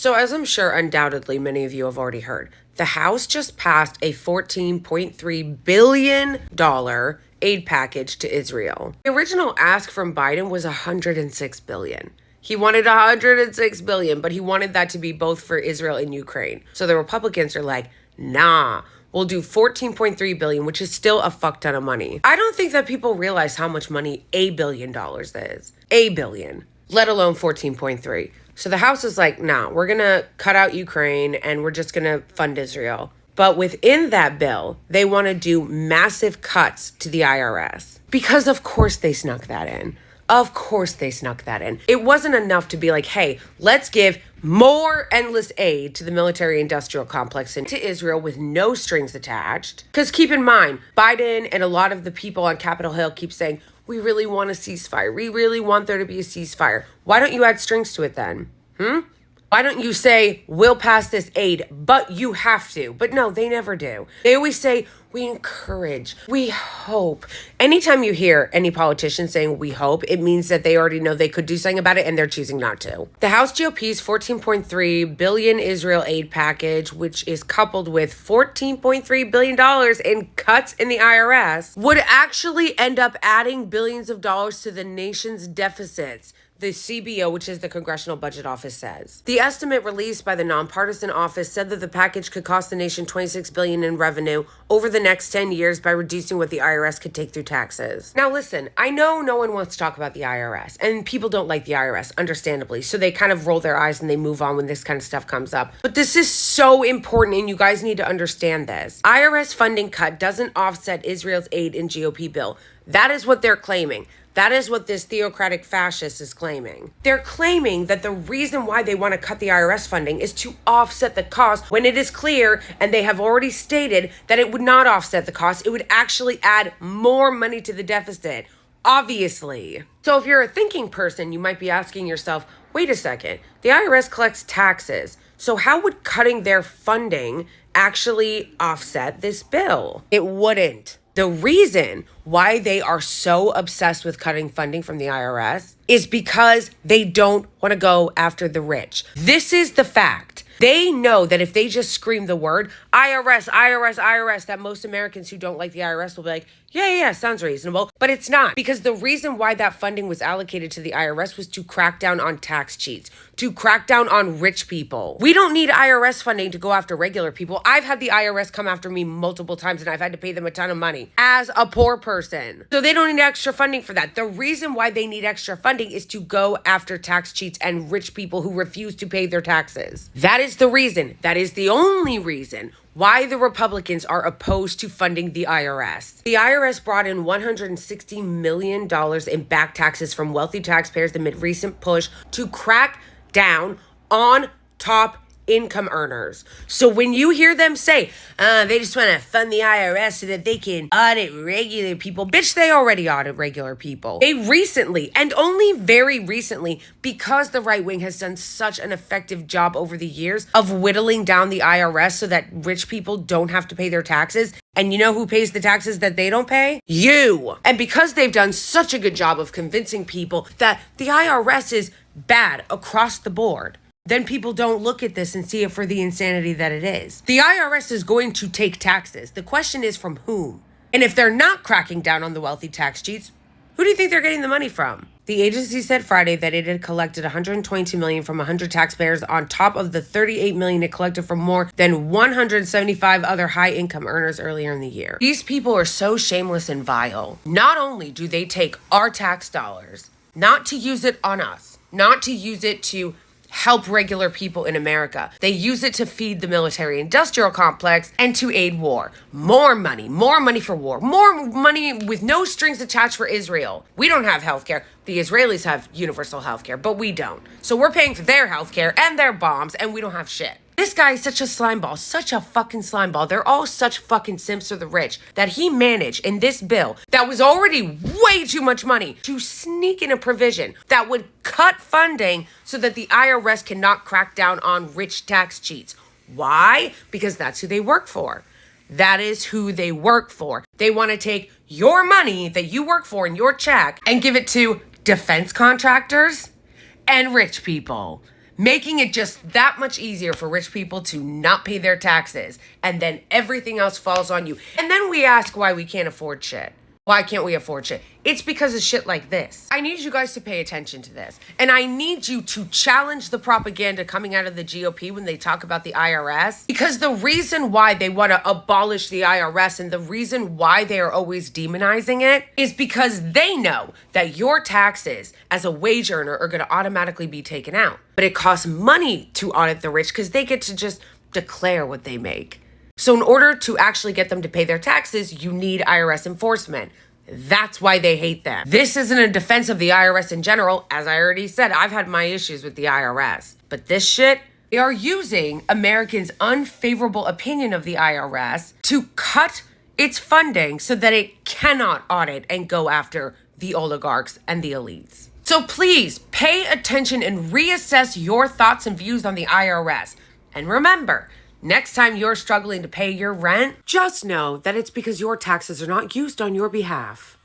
So, as I'm sure undoubtedly many of you have already heard, the House just passed a $14.3 billion aid package to Israel. The original ask from Biden was $106 billion. He wanted $106 billion, but he wanted that to be both for Israel and Ukraine. So the Republicans are like, nah, we'll do $14.3 billion, which is still a fuck ton of money. I don't think that people realize how much money $1 billion is. $1 billion, let alone 14.3. So the House is like, nah, we're going to cut out Ukraine and we're just going to fund Israel. But within that bill, they want to do massive cuts to the IRS. Because of course they snuck that in. Of course they snuck that in. It wasn't enough to be like, hey, let's give more endless aid to the military-industrial complex and to Israel with no strings attached. Because keep in mind, Biden and a lot of the people on Capitol Hill keep saying, we really want a ceasefire. We really want there to be a ceasefire. Why don't you add strings to it then? Why don't you say, we'll pass this aid, but you have to? But no, they never do. They always say, we encourage, we hope. Anytime you hear any politician saying we hope, it means that they already know they could do something about it and they're choosing not to. The House GOP's $14.3 billion Israel aid package, which is coupled with $14.3 billion in cuts in the IRS, would actually end up adding billions of dollars to the nation's deficits. The CBO, which is the Congressional Budget Office, says. The estimate released by the nonpartisan office said that the package could cost the nation $26 billion in revenue over the next 10 years by reducing what the IRS could take through taxes. Now listen, I know no one wants to talk about the IRS, and people don't like the IRS, understandably, so they kind of roll their eyes and they move on when this kind of stuff comes up. But this is so important, and you guys need to understand this. IRS funding cut doesn't offset Israel's aid in GOP bill. That is what they're claiming. That is what this theocratic fascist is claiming. They're claiming that the reason why they want to cut the IRS funding is to offset the cost when it is clear, and they have already stated that it would not offset the cost. It would actually add more money to the deficit, obviously. So if you're a thinking person, you might be asking yourself, wait a second, the IRS collects taxes. So how would cutting their funding actually offset this bill? It wouldn't. The reason why they are so obsessed with cutting funding from the IRS is because they don't want to go after the rich. This is the fact. They know that if they just scream the word IRS, IRS, IRS, that most Americans who don't like the IRS will be like, yeah, sounds reasonable. But it's not, because the reason why that funding was allocated to the IRS was to crack down on tax cheats, to crack down on rich people. We don't need IRS funding to go after regular people. I've had the IRS come after me multiple times and I've had to pay them a ton of money as a poor person. So they don't need extra funding for that. The reason why they need extra funding is to go after tax cheats and rich people who refuse to pay their taxes. That is the reason. That is the only reason why the Republicans are opposed to funding the IRS. The IRS brought in $160 million in back taxes from wealthy taxpayers amid recent push to crack down on top income earners. So when you hear them say, they just want to fund the IRS so that they can audit regular people, bitch, they already audit regular people. They recently, and only very recently, because the right wing has done such an effective job over the years of whittling down the IRS so that rich people don't have to pay their taxes. And you know who pays the taxes that they don't pay? You. And because they've done such a good job of convincing people that the IRS is bad across the board, then people don't look at this and see it for the insanity that it is. The IRS is going to take taxes. The question is from whom? And if they're not cracking down on the wealthy tax cheats, who do you think they're getting the money from? The agency said Friday that it had collected $122 million from 100 taxpayers on top of the $38 million it collected from more than 175 other high-income earners earlier in the year. These people are so shameless and vile. Not only do they take our tax dollars, not to use it on us, not to use it to help regular people in America. They use it to feed the military-industrial complex and to aid war. More money for war. More money with no strings attached for Israel. We don't have healthcare. The Israelis have universal healthcare, but we don't. So we're paying for their healthcare and their bombs, and we don't have shit. This guy is such a slimeball, such a fucking slimeball. They're all such fucking simps for the rich that he managed in this bill that was already way too much money to sneak in a provision that would cut funding so that the IRS cannot crack down on rich tax cheats. Why? Because that's who they work for. That is who they work for. They want to take your money that you work for in your check and give it to defense contractors and rich people. making it just that much easier for rich people to not pay their taxes. And then everything else falls on you. And then we ask why we can't afford shit. Why can't we afford shit? It's because of shit like this. I need you guys to pay attention to this. And I need you to challenge the propaganda coming out of the GOP when they talk about the IRS. Because the reason why they want to abolish the IRS and the reason why they are always demonizing it is because they know that your taxes as a wage earner are going to automatically be taken out. But it costs money to audit the rich because they get to just declare what they make. So in order to actually get them to pay their taxes, you need IRS enforcement. That's why they hate them. This isn't a defense of the IRS in general. As I already said, I've had my issues with the IRS. But this shit, they are using Americans' unfavorable opinion of the IRS to cut its funding so that it cannot audit and go after the oligarchs and the elites. So please pay attention and reassess your thoughts and views on the IRS. And remember, next time you're struggling to pay your rent, just know that it's because your taxes are not used on your behalf.